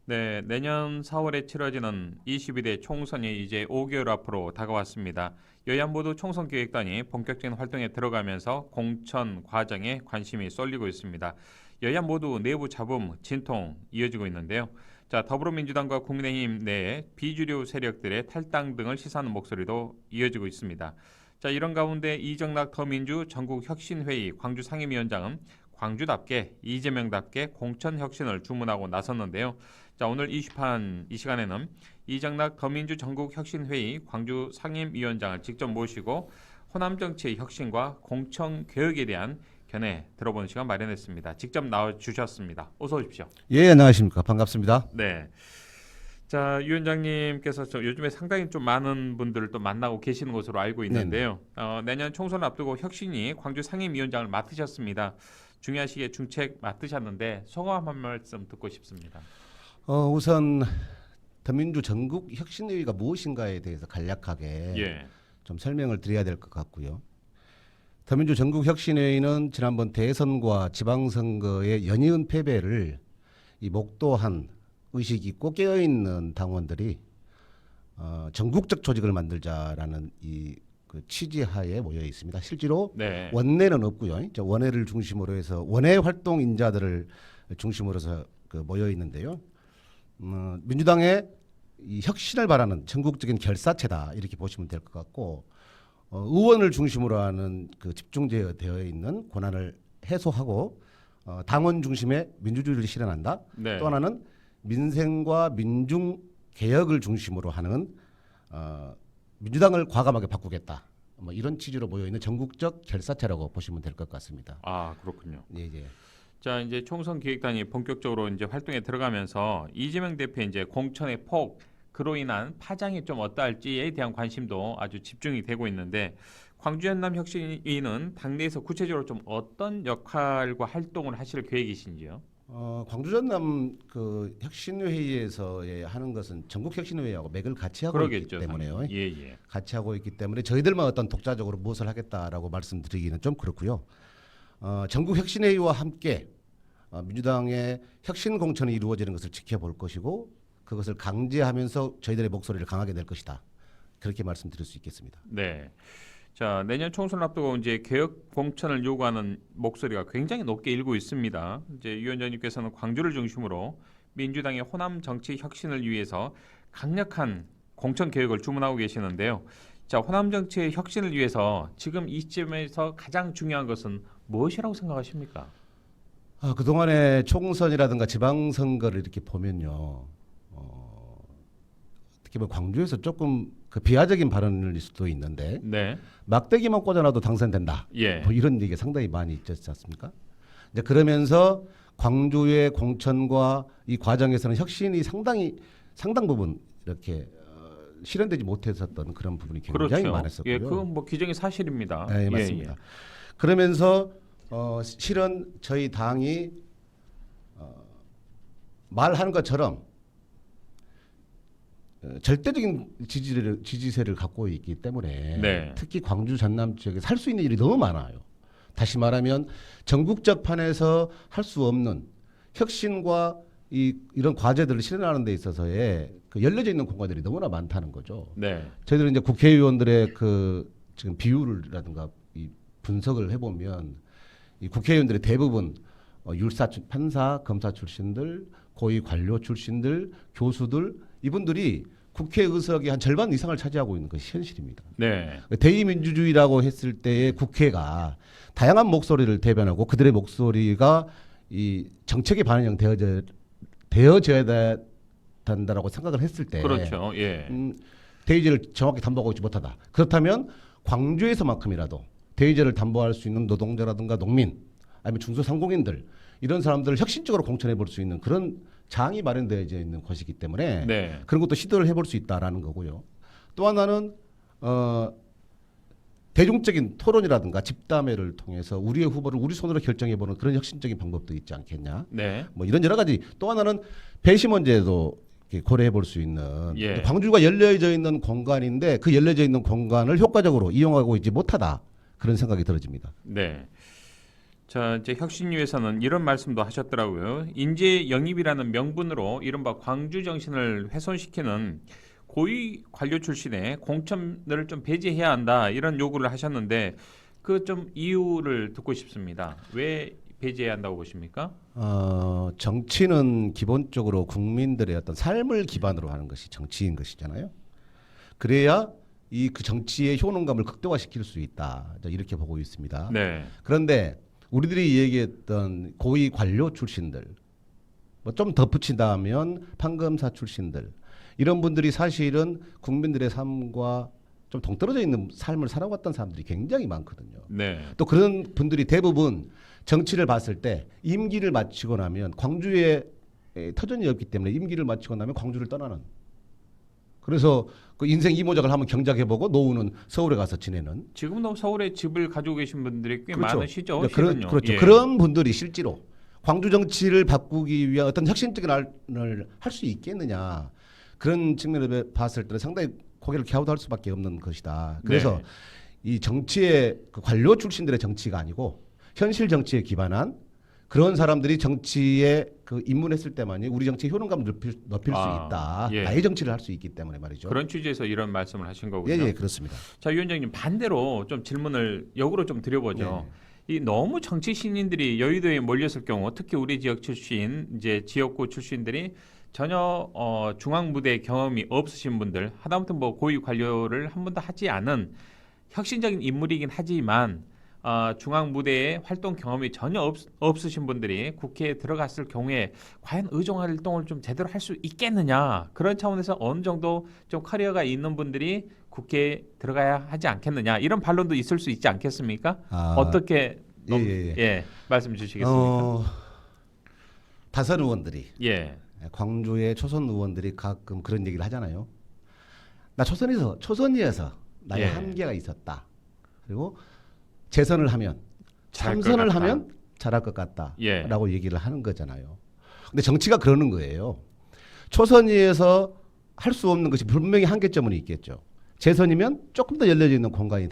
네, 내년 4월에 치러지는 22대 총선이 이제 5개월 앞으로 다가왔습니다. 여야 모두 총선 기획단이 본격적인 활동에 들어가면서 공천 과정에 관심이 쏠리고 있습니다. 여야 모두 내부 잡음, 진통 이어지고 있는데요. 자, 더불어민주당과 국민의힘 내에 비주류 세력들의 탈당 등을 시사하는 목소리도 이어지고 있습니다. 자, 이런 가운데 이정락 더민주 전국혁신회의 광주 상임위원장은 광주답게 이재명답게 공천 혁신을 주문하고 나섰는데요. 자, 오늘 이슈판 이 시간에는 이정락 더민주 전국혁신회의 광주 상임위원장을 직접 모시고 호남 정치의 혁신과 공천 개혁에 대한 견해 들어보는 시간 마련했습니다. 직접 나와 주셨습니다. 어서 오십시오. 예, 안녕하십니까. 반갑습니다. 네. 자, 유 원장님께서 요즘에 상당히 좀 많은 분들을 또 만나고 계시는 것으로 알고 있는데요. 내년 총선을 앞두고 혁신이 광주 상임위원장을 맡으셨습니다. 중요한 시기에 중책 맡으셨는데 소감 한 말씀 듣고 싶습니다. 우선 더민주 전국 혁신회의가 무엇인가에 대해서 간략하게 예. 좀 설명을 드려야 될 것 같고요. 더민주 전국 혁신회의는 지난번 대선과 지방선거의 연이은 패배를 이 목도한 의식 있고 깨어 있는 당원들이 전국적 조직을 만들자라는 그 취지하에 모여 있습니다. 실제로 네. 원내는 없고요. 원외를 중심으로 해서 원외 활동 인자들을 중심으로 해서 모여 있는데요. 민주당의 이 혁신을 바라는 전국적인 결사체다 이렇게 보시면 될 것 같고, 의원을 중심으로 하는 그 집중되어 있는 권한을 해소하고 당원 중심의 민주주의를 실현한다. 네. 또 하나는 민생과 민중 개혁을 중심으로 하는 민주당을 과감하게 바꾸겠다. 뭐 이런 취지로 모여 있는 전국적 결사체라고 보시면 될 것 같습니다. 아, 그렇군요. 예, 예. 자, 이제 총선 기획단이 본격적으로 이제 활동에 들어가면서 이재명 대표의 이제 공천의 폭 그로 인한 파장이 좀 어떠할지에 대한 관심도 아주 집중이 되고 있는데 광주 연남 혁신위는 당내에서 구체적으로 좀 어떤 역할과 활동을 하실 계획이신지요? 광주 전남 그 혁신회의에서 하는 것은 전국 혁신회의하고 맥을 같이 하고 그러겠죠, 있기 때문에요. 당연히. 예, 예. 같이 하고 있기 때문에 저희들만 어떤 독자적으로 무엇을 하겠다라고 말씀드리기는 좀 그렇고요. 전국 혁신회의와 함께 민주당의 혁신 공천이 이루어지는 것을 지켜볼 것이고 그것을 강제하면서 저희들의 목소리를 강하게 낼 것이다. 그렇게 말씀드릴 수 있겠습니다. 네. 자, 내년 총선 앞두고 이제 개혁 공천을 요구하는 목소리가 굉장히 높게 일고 있습니다. 이제 유 원장님께서는 광주를 중심으로 민주당의 호남 정치 혁신을 위해서 강력한 공천 개혁을 주문하고 계시는데요. 자, 호남 정치의 혁신을 위해서 지금 이 시점에서 가장 중요한 것은 무엇이라고 생각하십니까? 그동안의 총선이라든가 지방선거를 이렇게 보면요. 특히 뭐 광주에서 조금 그 비하적인 발언일 수도 있는데 네. 막대기만 꽂아놔도 당선된다. 예. 뭐 이런 얘기가 상당히 많이 있지 않습니까? 이제 그러면서 광주의 공천과 이 과정에서는 혁신이 상당 부분 이렇게 실현되지 못했었던 그런 부분이 굉장히 그렇죠. 많았었고요. 예, 그건 뭐 기정이 사실입니다. 네, 예, 맞습니다. 예. 그러면서 실은 저희 당이 말하는 것처럼 절대적인 지지세를 갖고 있기 때문에 네. 특히 광주 전남 지역에 살 수 있는 일이 너무 많아요. 다시 말하면 전국적 판에서 할 수 없는 혁신과 이런 과제들을 실현하는 데 있어서의 그 열려져 있는 공간들이 너무나 많다는 거죠. 네. 저희들은 이제 국회의원들의 그 지금 비율이라든가 이 분석을 해보면 이 국회의원들의 대부분 율사, 판사, 검사 출신들, 고위 관료 출신들, 교수들 이분들이 국회 의석의 한 절반 이상을 차지하고 있는 것이 현실입니다. 네. 대의민주주의라고 했을 때의 국회가 다양한 목소리를 대변하고 그들의 목소리가 이 정책에 반영 되어져야 된다라고 생각을 했을 때 그렇죠. 예. 대의제를 정확히 담보하고 있지 못하다. 그렇다면 광주에서만큼이라도 대의제를 담보할 수 있는 노동자라든가 농민 아니면 중소상공인들 이런 사람들을 혁신적으로 공천해 볼 수 있는 그런 장이 마련되어 있는 것이기 때문에 네. 그런 것도 시도를 해볼 수 있다라는 거고요. 또 하나는 대중적인 토론이라든가 집담회를 통해서 우리의 후보를 우리 손으로 결정해보는 그런 혁신적인 방법도 있지 않겠냐. 네. 뭐 이런 여러 가지. 또 하나는 배시 문제도 고려해 볼 수 있는 예. 광주가 열려져 있는 공간인데 그 열려져 있는 공간을 효과적으로 이용하고 있지 못하다. 그런 생각이 들어집니다. 네. 자, 이제 혁신위에서는 이런 말씀도 하셨더라고요. 인재 영입이라는 명분으로 이른바 광주 정신을 훼손시키는 고위 관료 출신의 공천을 좀 배제해야 한다 이런 요구를 하셨는데 그 좀 이유를 듣고 싶습니다. 왜 배제해야 한다고 보십니까? 정치는 기본적으로 국민들의 어떤 삶을 기반으로 하는 것이 정치인 것이잖아요. 그래야 그 정치의 효능감을 극대화시킬 수 있다. 이렇게 보고 있습니다. 네. 그런데 우리들이 얘기했던 고위 관료 출신들, 뭐 좀 덧붙인다면 판검사 출신들 이런 분들이 사실은 국민들의 삶과 좀 동떨어져 있는 삶을 살아왔던 사람들이 굉장히 많거든요. 네. 또 그런 분들이 대부분 정치를 봤을 때 임기를 마치고 나면 광주에 터전이 없기 때문에 임기를 마치고 나면 광주를 떠나는. 그래서 그 인생 이모작을 한번 경작해보고 노후는 서울에 가서 지내는. 지금도 서울에 집을 가지고 계신 분들이 꽤 그렇죠. 많으시죠. 네, 실은요. 그렇죠. 예. 그런 분들이 실제로 광주 정치를 바꾸기 위한 어떤 혁신적인 을 할 수 있겠느냐. 그런 측면을 봤을 때는 상당히 고개를 갸우도할 수밖에 없는 것이다. 그래서 네. 이 정치의 그 관료 출신들의 정치가 아니고 현실 정치에 기반한 그런 사람들이 정치에 그 입문했을 때만이 우리 정치의 효능감을 높일 수 있다. 예. 나의 정치를 할 수 있기 때문에 말이죠. 그런 취지에서 이런 말씀을 하신 거군요. 예, 그렇습니다. 자, 위원장님 반대로 좀 질문을 역으로 좀 드려보죠. 이 너무 정치 신인들이 여의도에 몰렸을 경우, 특히 우리 지역 출신, 이제 지역구 출신들이 전혀 중앙 무대 경험이 없으신 분들, 하다못해 뭐 고위 관료를 한 번도 하지 않은 혁신적인 인물이긴 하지만 중앙 무대에 활동 경험이 전혀 없으신 분들이 국회에 들어갔을 경우에 과연 의정 활동을 좀 제대로 할 수 있겠느냐, 그런 차원에서 어느 정도 좀 커리어가 있는 분들이 국회에 들어가야 하지 않겠느냐, 이런 반론도 있을 수 있지 않겠습니까? 어떻게 말씀 주시겠습니까? 다선 의원들이 예. 광주의 초선 의원들이 가끔 그런 얘기를 하잖아요. 나 초선이어서 나의 예. 한계가 있었다. 그리고 재선을 하면 잘할 것 참선을 같다. 하면 잘할 것 예. 같다라고 얘기를 하는 거잖아요. 근데 정치가 그러는 거예요. 초선위에서 할 수 없는 것이 분명히 한계점은 있겠죠. 재선이면 조금 더 열려져 있는 공간이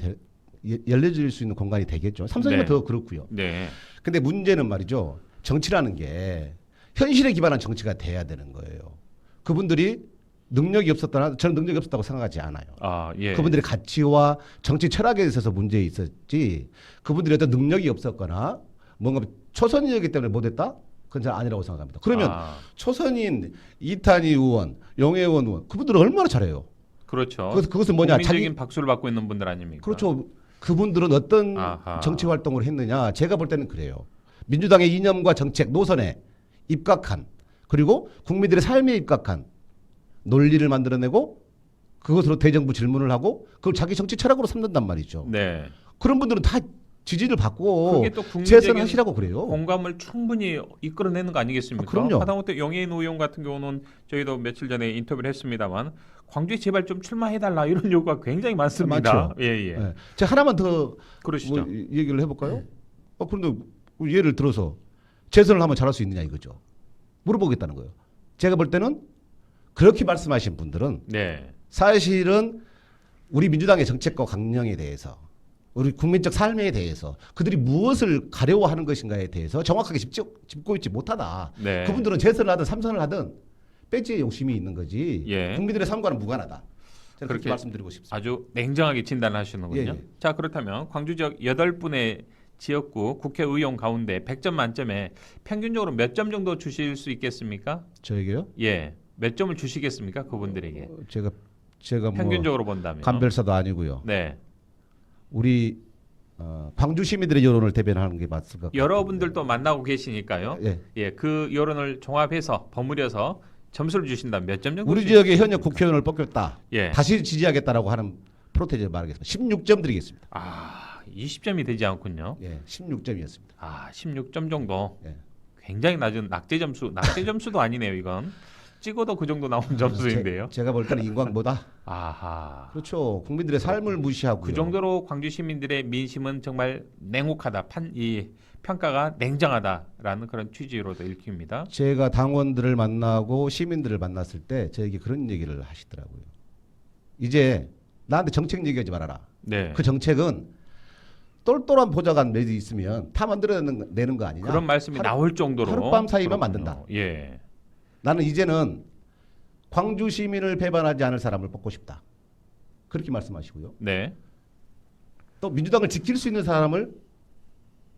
열려질 수 있는 공간이 되겠죠. 삼선이면 네. 더 그렇고요. 네. 근데 문제는 말이죠. 정치라는 게 현실에 기반한 정치가 돼야 되는 거예요. 그분들이 능력이 없었다나 저는 능력이 없었다고 생각하지 않아요. 예. 그분들의 가치와 정치 철학에 있어서 문제 있었지 그분들이 어떤 능력이 없었거나 뭔가 초선이었기 때문에 못했다? 그건 잘 아니라고 생각합니다. 그러면 초선인 이탄희 의원, 용혜원 의원 그분들은 얼마나 잘해요. 그렇죠. 그것은 뭐냐? 국민적인 박수를 받고 있는 분들 아닙니까? 그렇죠. 그분들은 어떤 정치 활동을 했느냐? 제가 볼 때는 그래요. 민주당의 이념과 정책 노선에 입각한 그리고 국민들의 삶에 입각한 논리를 만들어내고 그것으로 대정부 질문을 하고 그걸 자기 정치 철학으로 삼는단 말이죠. 네. 그런 분들은 다 지지를 받고 그게 또 국민적인 재선하시라고 그래요. 공감을 충분히 이끌어내는 거 아니겠습니까? 그럼요. 하다못해 용해인 의원 같은 경우는 저희도 며칠 전에 인터뷰를 했습니다만 광주에 제발 좀 출마해달라 이런 요구가 굉장히 많습니다. 많죠. 예. 네. 제가 하나만 더 그러시죠. 얘기를 해볼까요? 그런데 예를 들어서 재선을 하면 잘할 수 있느냐 이거죠. 물어보겠다는 거예요. 제가 볼 때는 그렇게 말씀하신 분들은 네. 사실은 우리 민주당의 정책과 강령에 대해서 우리 국민적 삶에 대해서 그들이 무엇을 가려워하는 것인가에 대해서 정확하게 짚고 있지 못하다. 네. 그분들은 재선을 하든 삼선을 하든 배지에 욕심이 있는 거지 예. 국민들의 삶과는 무관하다. 저는 그렇게 그렇게 말씀드리고 싶습니다. 아주 냉정하게 진단하시는군요. 예. 자, 그렇다면 광주 지역 8분의 지역구 국회의원 가운데 100점 만점에 평균적으로 몇 점 정도 주실 수 있겠습니까? 저에게요? 예. 몇 점을 주시겠습니까? 그분들에게. 제가 평균적으로 뭐 본다면. 간별사도 아니고요. 네. 우리 광주 시민들의 여론을 대변하는 게 맞을 것 같아요. 여러분들도 만나고 계시니까요. 예. 예. 그 여론을 종합해서 버무려서 점수를 주신다면 몇 점 정도? 우리 지역의 현역 국회의원을 뽑겠다. 예. 다시 지지하겠다라고 하는 프로테이즈를 말하겠습니다. 16점 드리겠습니다. 20점이 되지 않군요. 예, 16점이었습니다. 16점 정도. 예. 굉장히 낮은 낙제 점수도 아니네요, 이건. 찍어도 그 정도 나온 점수인데요. 제가 볼 때는 인광보다 아하. 그렇죠. 국민들의 삶을 무시하고 그 정도로 광주 시민들의 민심은 정말 냉혹하다. 이 평가가 냉정하다라는 그런 취지로도 읽힙니다. 제가 당원들을 만나고 시민들을 만났을 때 저에게 그런 얘기를 하시더라고요. 이제 나한테 정책 얘기하지 말아라. 네. 그 정책은 똘똘한 보좌관 매주 있으면 다 만들어내는 거 아니냐? 그런 말씀이 나올 정도로 하룻밤 사이면 그렇군요. 만든다. 예. 나는 이제는 광주 시민을 배반하지 않을 사람을 뽑고 싶다. 그렇게 말씀하시고요. 네. 또 민주당을 지킬 수 있는 사람을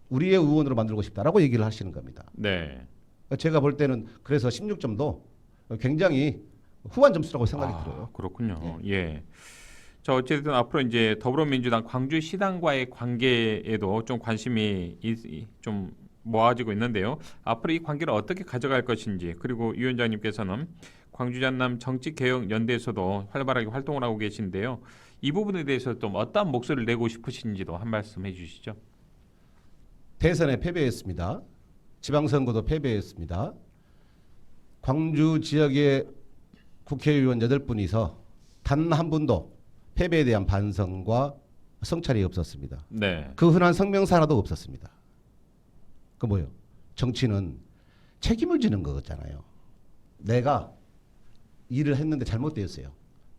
우리의 의원으로 만들고 싶다라고 얘기를 하시는 겁니다. 네. 제가 볼 때는 그래서 16점도 굉장히 후한 점수라고 생각이 들어요. 그렇군요. 예. 자, 어쨌든 앞으로 이제 더불어민주당 광주시당과의 관계에도 좀 관심이 좀 모아지고 있는데요. 앞으로 이 관계를 어떻게 가져갈 것인지, 그리고 위원장님께서는 광주 전남 정치개혁연대에서도 활발하게 활동을 하고 계신데요. 이 부분에 대해서 좀 어떠한 목소리를 내고 싶으신지도 한 말씀 해주시죠. 대선에 패배했습니다. 지방선거도 패배했습니다. 광주 지역의 국회의원 8분이서 단 한 분도 패배에 대한 반성과 성찰이 없었습니다. 네. 그 흔한 성명서 하나도 없었습니다. 그 뭐예요? 정치는 책임을 지는 거잖아요. 내가 일을 했는데 잘못되었어요.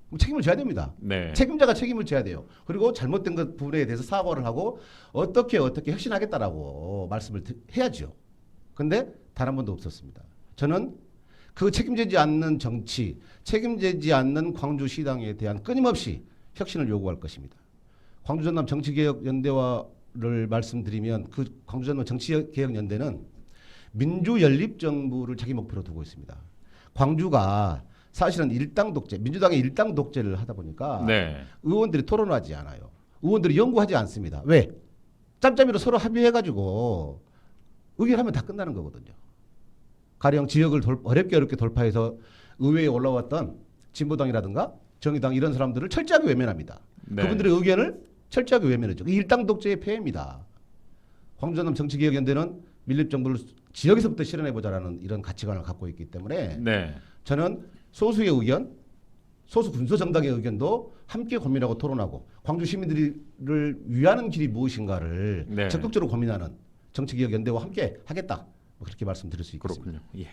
그럼 책임을 져야 됩니다. 네. 책임자가 책임을 져야 돼요. 그리고 잘못된 것 부분에 대해서 사과를 하고 어떻게 혁신하겠다라고 말씀을 해야죠. 근데 단 한 번도 없었습니다. 저는 그 책임지지 않는 정치, 책임지지 않는 광주시당에 대한 끊임없이 혁신을 요구할 것입니다. 광주전남 정치개혁연대와를 말씀드리면 그 광주전남 정치개혁연대는 민주연립정부를 자기 목표로 두고 있습니다. 광주가 사실은 일당 독재, 민주당의 일당 독재를 하다 보니까 네. 의원들이 토론하지 않아요. 의원들이 연구하지 않습니다. 왜? 짬짬이로 서로 합의해가지고 의결하면 다 끝나는 거거든요. 가령 지역을 어렵게 돌파해서 의회에 올라왔던 진보당이라든가 정의당 이런 사람들을 철저하게 외면합니다. 네. 그분들의 의견을 철저하게 외면하죠. 일당 독재의 폐해입니다. 광주전남 정치개혁연대는 밀립정부를 지역에서부터 실현해보자라는 이런 가치관을 갖고 있기 때문에 네. 저는 소수의 의견, 소수 군소정당의 의견도 함께 고민하고 토론하고 광주 시민들을 위하는 길이 무엇인가를 네. 적극적으로 고민하는 정치개혁연대와 함께 하겠다. 그렇게 말씀드릴 수 있겠습니다. 그렇군요. 예.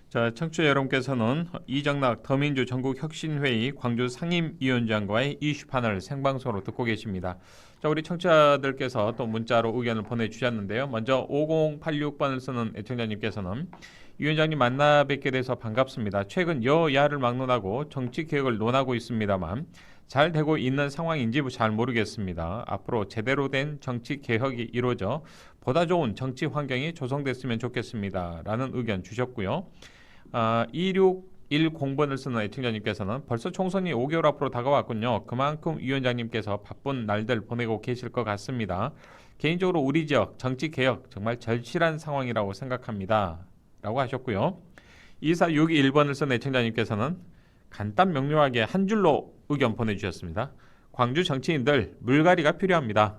자, 청취자 여러분께서는 이정락 더민주 전국혁신회의 광주 상임위원장과의 이슈 판을 생방송으로 듣고 계십니다. 자, 우리 청취자들께서 또 문자로 의견을 보내주셨는데요. 먼저 5086번을 쓰는 애청자님께서는 위원장님 만나 뵙게 돼서 반갑습니다. 최근 여야를 막론하고 정치개혁을 논하고 있습니다만 잘 되고 있는 상황인지 잘 모르겠습니다. 앞으로 제대로 된 정치개혁이 이루어져 보다 좋은 정치 환경이 조성됐으면 좋겠습니다. 라는 의견 주셨고요. 2610번을 쓰는 애청자님께서는 벌써 총선이 5개월 앞으로 다가왔군요. 그만큼 위원장님께서 바쁜 날들 보내고 계실 것 같습니다. 개인적으로 우리 지역 정치개혁 정말 절실한 상황이라고 생각합니다. 라고 하셨고요. 2461번을 쓴 애청자님께서는 간단 명료하게 한 줄로 의견 보내주셨습니다. 광주 정치인들 물갈이가 필요합니다.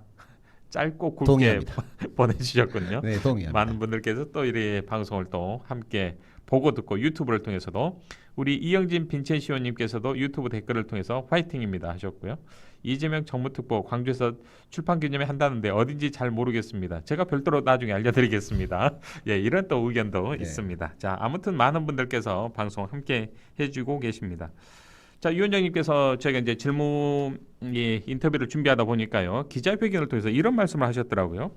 짧고 굵게 동의합니다. 보내주셨군요. 네, 동의합니다. 많은 분들께서 또 이 방송을 또 함께 보고 듣고 유튜브를 통해서도 우리 이영진 빈첸시원님께서도 유튜브 댓글을 통해서 화이팅입니다 하셨고요. 이재명 정무특보 광주에서 출판 기념회 한다는데 어딘지 잘 모르겠습니다. 제가 별도로 나중에 알려드리겠습니다. 예, 이런 또 의견도 네. 있습니다. 자, 아무튼 많은 분들께서 방송 함께 해주고 계십니다. 자, 위원장님께서 저희가 이제 질문 인터뷰를 준비하다 보니까요. 기자회견을 통해서 이런 말씀을 하셨더라고요.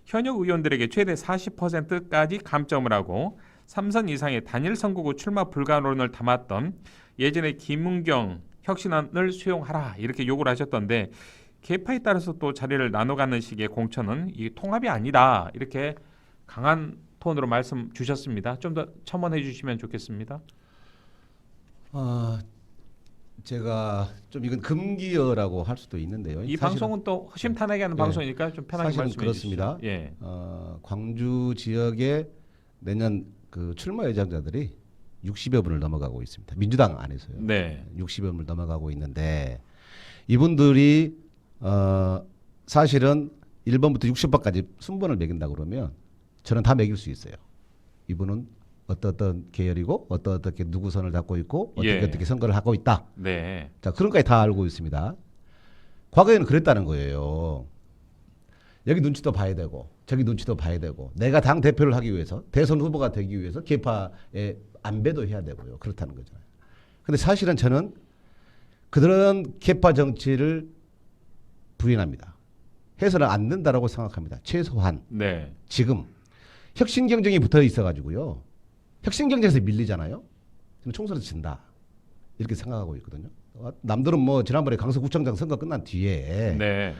현역 의원들에게 최대 40%까지 감점을 하고 3선 이상의 단일 선거구 출마 불가론을 담았던 예전의 김은경 혁신안을 수용하라 이렇게 요구를 하셨던데 계파에 따라서 또 자리를 나눠가는 식의 공천은 이 통합이 아니다 이렇게 강한 톤으로 말씀 주셨습니다. 좀 더 첨언해 주시면 좋겠습니다. 제가 좀 이건 금기어라고 할 수도 있는데요. 이 방송은 또 허심탄회하게 하는 네. 방송이니까 좀 편하게 사실은 말씀해 그렇습니다. 주시죠. 예. 광주 지역에 내년 그 출마 예정자들이 60여 분을 넘어가고 있습니다. 민주당 안에서요. 네. 60여 분을 넘어가고 있는데 이분들이 사실은 1번부터 60번까지 순번을 매긴다 그러면 저는 다 매길 수 있어요. 이분은 어떤 계열이고 어떻게 누구 선을 잡고 있고 어떻게 선거를 하고 있다. 네. 자, 그런 것까지 다 알고 있습니다. 과거에는 그랬다는 거예요. 여기 눈치도 봐야 되고 저기 눈치도 봐야 되고 내가 당 대표를 하기 위해서 대선 후보가 되기 위해서 계파에 안배도 해야 되고요. 그렇다는 거잖아요. 근데 사실은 저는 그런 계파 정치를 부인합니다. 해서는 안 된다라고 생각합니다. 최소한 네. 지금 혁신 경쟁이 붙어 있어가지고요. 혁신 경쟁에서 밀리잖아요. 그럼 총선에서 진다 이렇게 생각하고 있거든요. 남들은 뭐 지난번에 강서구청장 선거 끝난 뒤에 네.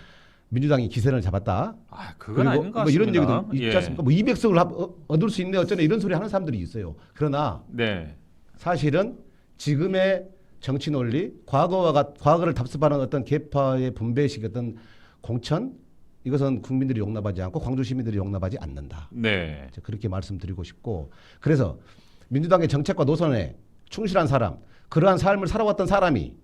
민주당이 기세를 잡았다. 아, 그건 아닌 것 뭐 이런 같습니다. 얘기도 있지 예. 않습니까? 뭐 200석을 얻을 수 있네 어쩌네 이런 소리 하는 사람들이 있어요. 그러나 네. 사실은 지금의 정치 논리, 과거를 답습하는 어떤 계파의 분배식 어떤 공천 이것은 국민들이 용납하지 않고 광주 시민들이 용납하지 않는다. 네. 그렇게 말씀드리고 싶고 그래서 민주당의 정책과 노선에 충실한 사람, 그러한 삶을 살아왔던 사람이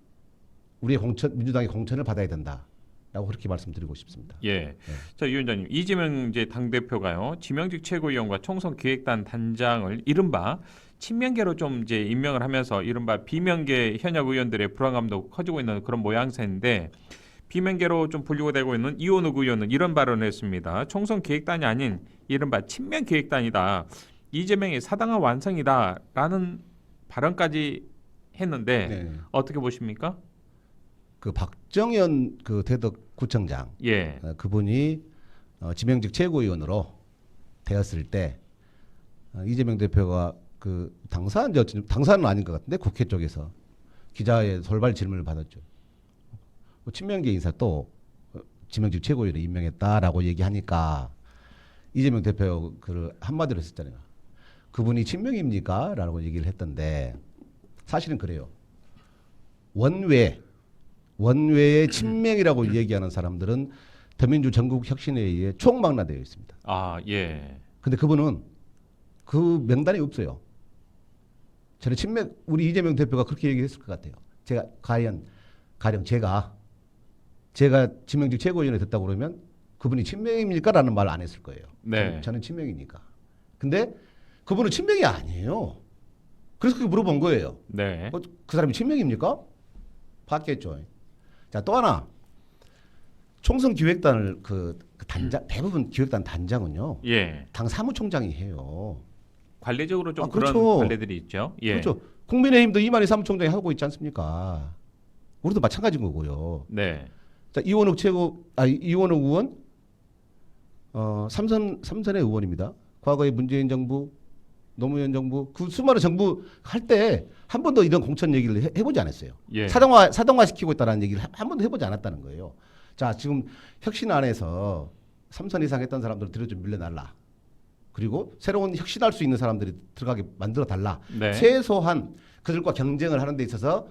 우리의 민주당의 공천을 받아야 된다라고 그렇게 말씀드리고 싶습니다. 예. 자, 유 위원장님, 이재명 이제 당 대표가요, 지명직 최고위원과 총선 기획단 단장을 이른바 친명계로 좀 이제 임명을 하면서 이른바 비명계 현역 의원들의 불안감도 커지고 있는 그런 모양새인데, 비명계로 좀 분류가 되고 있는 이원욱 의원은 이런 발언을 했습니다. 총선 기획단이 아닌 이른바 친명 기획단이다. 이재명의 사당화 완성이다라는 발언까지 했는데 네. 어떻게 보십니까? 그 박정현 그 대덕구청장 예. 그분이 지명직 최고위원으로 되었을 때 이재명 대표가 그 당사는 아닌 것 같은데 국회 쪽에서 기자의 돌발 질문을 받았죠. 친명계 인사 또 지명직 최고위원을 임명했다라고 얘기하니까 이재명 대표 그 한마디로 했었잖아요. 그분이 친명입니까? 라고 얘기를 했던데 사실은 그래요. 원외의 친명이라고 얘기하는 사람들은 더민주 전국혁신회의에 총망라되어 있습니다. 아, 예. 근데 그분은 그 명단이 없어요. 저는 우리 이재명 대표가 그렇게 얘기했을 것 같아요. 제가 가령 제가 지명직 최고위원에 됐다고 그러면 그분이 친명입니까? 라는 말 안 했을 거예요. 네. 저는 친명이니까. 근데 그분은 친명이 아니에요. 그래서 그렇게 물어본 거예요. 네. 그 사람이 친명입니까? 봤겠죠. 자, 또 하나. 총선 기획단을 그 단장 대부분 기획단 단장은요. 예. 당 사무총장이 해요. 관례적으로 좀 그렇죠. 그런 관례들이 있죠. 예. 그렇죠. 국민의힘도 이만희 사무총장이 하고 있지 않습니까? 우리도 마찬가지인 거고요. 네. 자, 이원욱 의원 삼선의 의원입니다. 과거에 문재인 정부, 노무현 정부 그 수많은 정부 할 때 한 번도 이런 공천 얘기를 해보지 않았어요. 예. 사당화 시키고 있다는 얘기를 한 번도 해보지 않았다는 거예요. 자, 지금 혁신 안에서 3선 이상 했던 사람들을 들여 좀 밀려달라. 그리고 새로운 혁신할 수 있는 사람들이 들어가게 만들어 달라. 네. 최소한 그들과 경쟁을 하는 데 있어서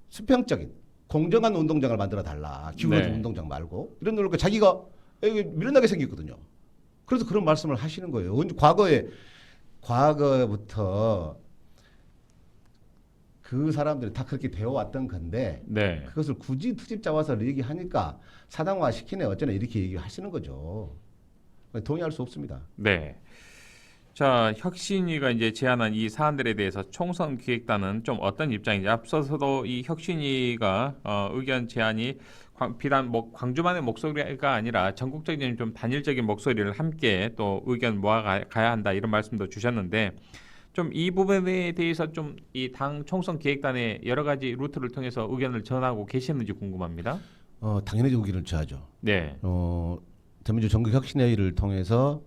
수평적인 공정한 운동장을 만들어 달라. 기울어진 네. 운동장 말고 이런 노력을 자기가 밀려나게 생겼거든요. 그래서 그런 말씀을 하시는 거예요. 과거부터 그 사람들이 다 그렇게 되어 왔던 건데 네. 그것을 굳이 트집 잡아서 얘기하니까 사당화 시키네 어쩌네 이렇게 얘기하시는 거죠. 동의할 수 없습니다. 네. 자, 혁신위가 이제 제안한 이 사안들에 대해서 총선 기획단은 좀 어떤 입장인지 앞서서도 이 혁신위가 의견 제안이 비단 광주만의 목소리가 아니라 전국적인 좀 단일적인 목소리를 함께 또 의견 모아가야 한다 이런 말씀도 주셨는데 좀 이 부분에 대해서 좀 이 당 총선 기획단의 여러 가지 루트를 통해서 의견을 전하고 계시는지 궁금합니다. 당연히 의견을 취하죠. 네. 더민주 전국혁신회의를 통해서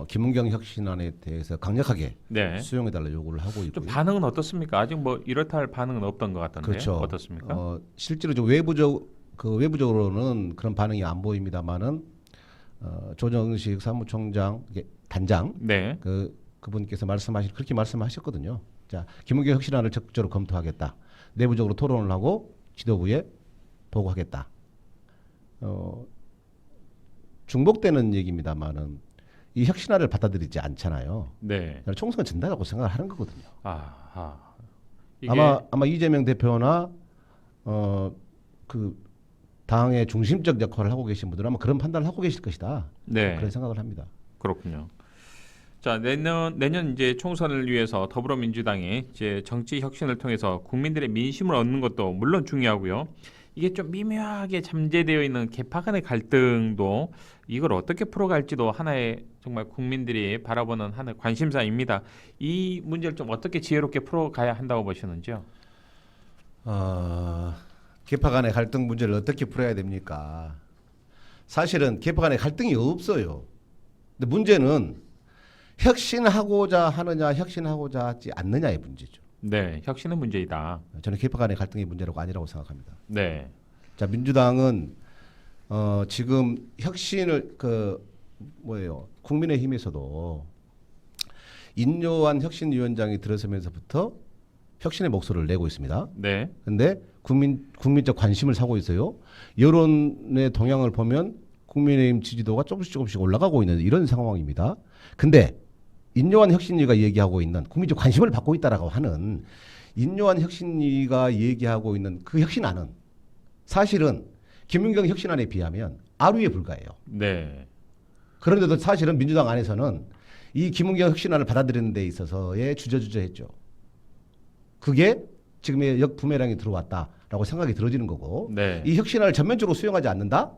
김은경 혁신안에 대해서 강력하게 네. 수용해달라 요구를 하고 있고요. 좀 반응은 어떻습니까? 아직 뭐 이렇다 할 반응은 없던 것 같던데 그렇죠. 어떻습니까? 실제로 좀 외부적으로는 그런 반응이 안 보입니다만은 조정식 사무총장 단장 네. 그분께서 그렇게 말씀하셨거든요. 자, 김은경 혁신안을 적극적으로 검토하겠다. 내부적으로 토론을 하고 지도부에 보고하겠다. 중복되는 얘기입니다만은 이 혁신안을 받아들이지 않잖아요. 네. 총선 진다라고 생각을 하는 거거든요. 이게 아마 이재명 대표나 그 당의 중심적 역할을 하고 계신 분들은 아마 그런 판단을 하고 계실 것이다. 네. 그런 생각을 합니다. 그렇군요. 자, 내년 이제 총선을 위해서 더불어민주당이 이제 정치 혁신을 통해서 국민들의 민심을 얻는 것도 물론 중요하고요. 이게 좀 미묘하게 잠재되어 있는 계파 간의 갈등도 이걸 어떻게 풀어갈지도 하나의 정말 국민들이 바라보는 하나의 관심사입니다. 이 문제를 좀 어떻게 지혜롭게 풀어가야 한다고 보시는지요? 계파 간의 갈등 문제를 어떻게 풀어야 됩니까? 사실은 개파 간에 갈등이 없어요. 근데 문제는 혁신하고자 하느냐, 혁신하고자 하지 않느냐의 문제죠. 네, 혁신은 문제이다. 저는 개파 간의 갈등의 문제라고 아니라고 생각합니다. 네, 자, 민주당은 지금 혁신을 국민의힘에서도 인요한 혁신위원장이 들어서면서부터 혁신의 목소리를 내고 있습니다. 네, 근데 국민적 관심을 사고 있어요. 여론의 동향을 보면 국민의힘 지지도가 조금씩 올라가고 있는 이런 상황입니다. 근데 인요한 혁신위가 얘기하고 있는 국민적 관심을 받고 있다라고 하는 인요한 혁신위가 얘기하고 있는 그 혁신안은 사실은 김문경 혁신안에 비하면 아류에 불과해요. 네, 그런데도 사실은 민주당 안에서는 이 김문경 혁신안을 받아들이는 데 있어서의 주저주저했죠. 그게 지금의 역부메랑이 들어왔다라고 생각이 들어지는 거고 네, 이 혁신안을 전면적으로 수용하지 않는다?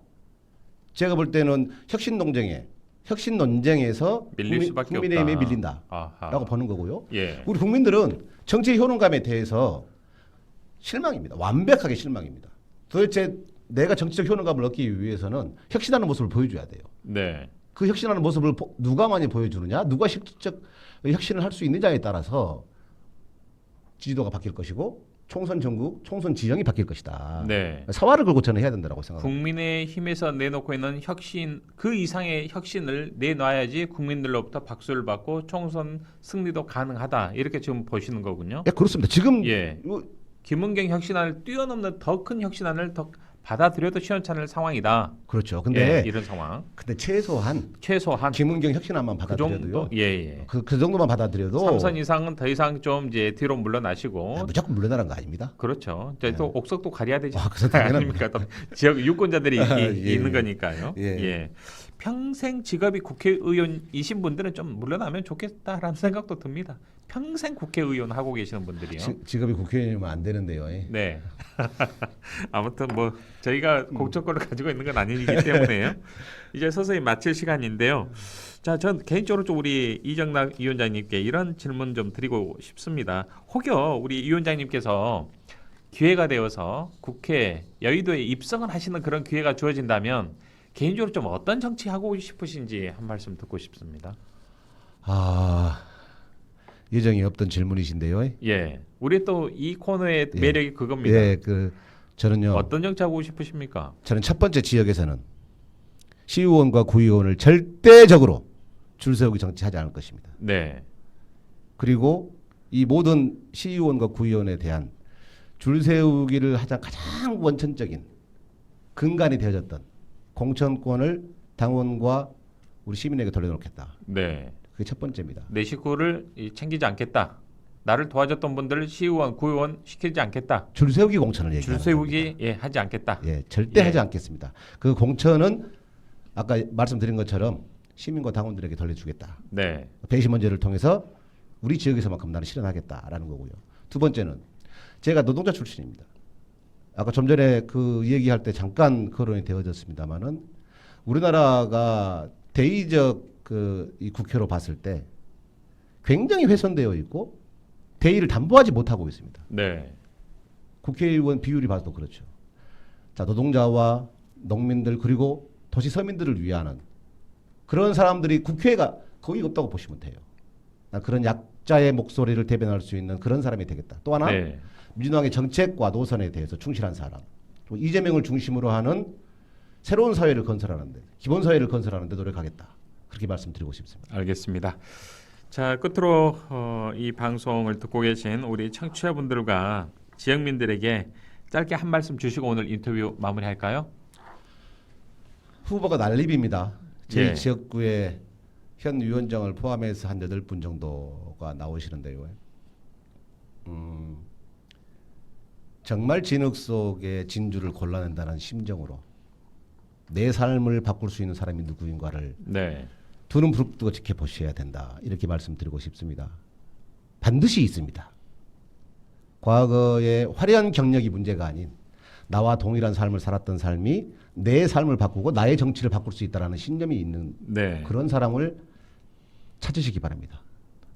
제가 볼 때는 혁신 논쟁에서 밀릴 수밖에 국민의힘에 없다. 밀린다라고 아하. 보는 거고요. 예, 우리 국민들은 정치 효능감에 대해서 실망입니다. 완벽하게 실망입니다. 도대체 내가 정치적 효능감을 얻기 위해서는 혁신하는 모습을 보여줘야 돼요. 네, 그 혁신하는 모습을 누가 많이 보여주느냐, 누가 실질적 혁신을 할 수 있느냐에 따라서 지지도가 바뀔 것이고 총선 전국, 총선 지형이 바뀔 것이다. 네. 사활을 걸고 저는 해야 된다고 생각합니다. 국민의힘에서 내놓고 있는 혁신 그 이상의 혁신을 내놔야지 국민들로부터 박수를 받고 총선 승리도 가능하다 이렇게 지금 보시는 거군요. 예, 그렇습니다. 지금 예, 김은경 혁신안을 뛰어넘는 더 큰 혁신안을 더 받아들여도 시원찮을 상황이다. 그렇죠. 근데 예, 이런 상황 최소한 김은경 혁신안만 그 받아들여도요. 정도 예. 그 정도만 받아들여도 3선 이상은 더 이상 좀 이제 뒤로 물러나시고 무조건 물러나는 거 아닙니다. 그렇죠. 이제 또 옥석도 가려야 되지 그래서 당연합니다. 않습니까? 또 지역 유권자들이 예. 있는 거니까요. 예. 예. 평생 직업이 국회의원이신 분들은 좀 물러나면 좋겠다라는 생각도 듭니다. 평생 국회의원 하고 계시는 분들이요. 직업이 국회의원이면 안 되는데요. 예. 네. 아무튼 뭐 저희가 공천권을 가지고 있는 건 아니기 때문에요. 이제 서서히 마칠 시간인데요. 자, 전 개인적으로 좀 우리 이정락 위원장님께 이런 질문 좀 드리고 싶습니다. 혹여 우리 위원장님께서 기회가 되어서 국회 여의도에 입성을 하시는 그런 기회가 주어진다면 개인적으로 좀 어떤 정치 하고 싶으신지 한 말씀 듣고 싶습니다. 예정이 없던 질문이신데요. 예, 우리 또 이 코너의 매력이 그겁니다. 예, 저는요. 어떤 정치 하고 싶으십니까? 저는 첫 번째 지역에서는 시의원과 구의원을 절대적으로 줄 세우기 정치하지 않을 것입니다. 네, 그리고 이 모든 시의원과 구의원에 대한 줄 세우기를 하자 가장 원천적인 근간이 되어졌던 공천권을 당원과 우리 시민에게 돌려놓겠다. 네. 그게 첫 번째입니다. 내 식구를 챙기지 않겠다. 나를 도와줬던 분들을 시의원, 구의원 시키지 않겠다. 줄 세우기 공천을 얘기하는 줄 세우기 하지 않겠다. 예, 절대 예. 하지 않겠습니다. 그 공천은 아까 말씀드린 것처럼 시민과 당원들에게 돌려주겠다. 네, 배심 원제를 통해서 우리 지역에서만큼 나는 실현하겠다라는 거고요. 두 번째는 제가 노동자 출신입니다. 아까 좀 전에 그 얘기할 때 잠깐 거론이 되어졌습니다만은 우리나라가 대의적 이 국회로 봤을 때 굉장히 훼손되어 있고 대의를 담보하지 못하고 있습니다. 네, 국회의원 비율이 봐도 그렇죠. 자, 노동자와 농민들 그리고 도시 서민들을 위하는 그런 사람들이 국회가 거의 없다고 보시면 돼요. 난 그런 약자의 목소리를 대변할 수 있는 그런 사람이 되겠다. 또 하나 네, 민주당의 정책과 노선에 대해서 충실한 사람. 또 이재명을 중심으로 하는 새로운 사회를 건설하는데 기본 사회를 건설하는데 노력하겠다. 그렇게 말씀드리고 싶습니다. 알겠습니다. 자, 끝으로 이 방송을 듣고 계신 우리 청취자분들과 지역민들에게 짧게 한 말씀 주시고 오늘 인터뷰 마무리할까요? 후보가 난립입니다. 제 예. 지역구에 현 위원장을 포함해서 한 8분 정도가 나오시는데요. 정말 진흙 속에 진주를 골라낸다는 심정으로 내 삶을 바꿀 수 있는 사람이 누구인가를 네, 두 눈 부릅뜨고 지켜보셔야 된다. 이렇게 말씀드리고 싶습니다. 반드시 있습니다. 과거의 화려한 경력이 문제가 아닌 나와 동일한 삶을 살았던 삶이 내 삶을 바꾸고 나의 정치를 바꿀 수 있다는 신념이 있는 네. 그런 사람을 찾으시기 바랍니다.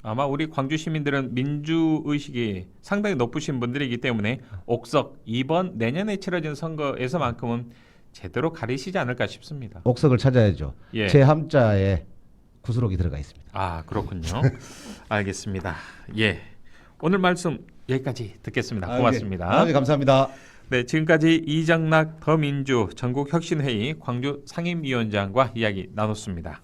아마 우리 광주 시민들은 민주 의식이 상당히 높으신 분들이기 때문에 옥석 이번 내년에 치러진 선거에서만큼은 제대로 가리시지 않을까 싶습니다. 옥석을 찾아야죠. 예. 제 함자에 구수록이 들어가 있습니다. 아, 그렇군요. 알겠습니다. 예. 오늘 말씀 여기까지 듣겠습니다. 고맙습니다. 네, 감사합니다. 네, 지금까지 이정락 더민주 전국혁신회의 광주 상임위원장과 이야기 나눴습니다.